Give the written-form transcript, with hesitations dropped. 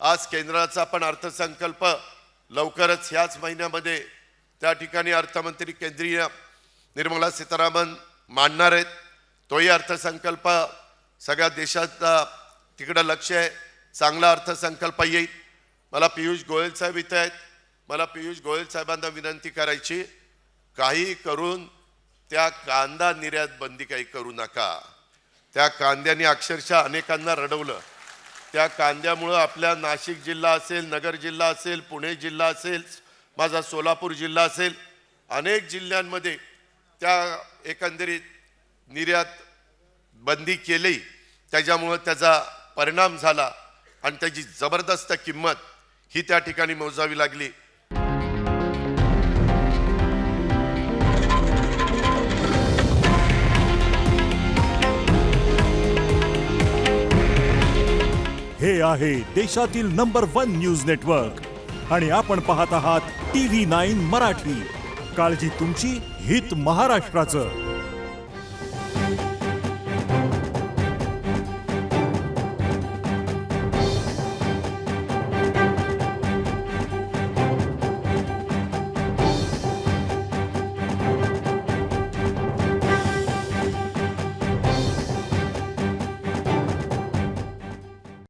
आज केंद्राचा पण अर्थसंकल्प लवकरच ह्याच महिन्यामध्ये त्या ठिकाणी अर्थमंत्री केंद्रीय निर्मला सीतारामन मांडणार आहेत। तोही अर्थसंकल्प सगळ्या देशाचा तिकडे लक्ष आहे, चांगला अर्थसंकल्प येईल। मला पियुष गोयल साहेब इथे आहेत, मला पियुष गोयल साहेबांना विनंती करायची, काही करून त्या कांदा निर्यात बंदी काही करू नका। त्या कांद्याने अक्षरशः अनेकांना रडवलं। त्या कांद्यामुळे आपल्या नाशिक जिल्हा असेल, नगर जिल्हा असेल, पुणे जिल्हा असेल, माझा सोलापूर जिल्हा असेल, अनेक जिल्ह्यांमध्ये त्या एकंदरीत निर्यात बंदी केली, त्याच्यामुळे त्याचा परिणाम झाला आणि त्याची जबरदस्त किंमत ही त्या ठिकाणी मोजावी लागली। हे आहे देशातील नंबर 1 न्यूज नेटवर्क आणि आपण पाहत आहात TV9 मराठी। काळजी तुमची, हित महाराष्ट्राचं।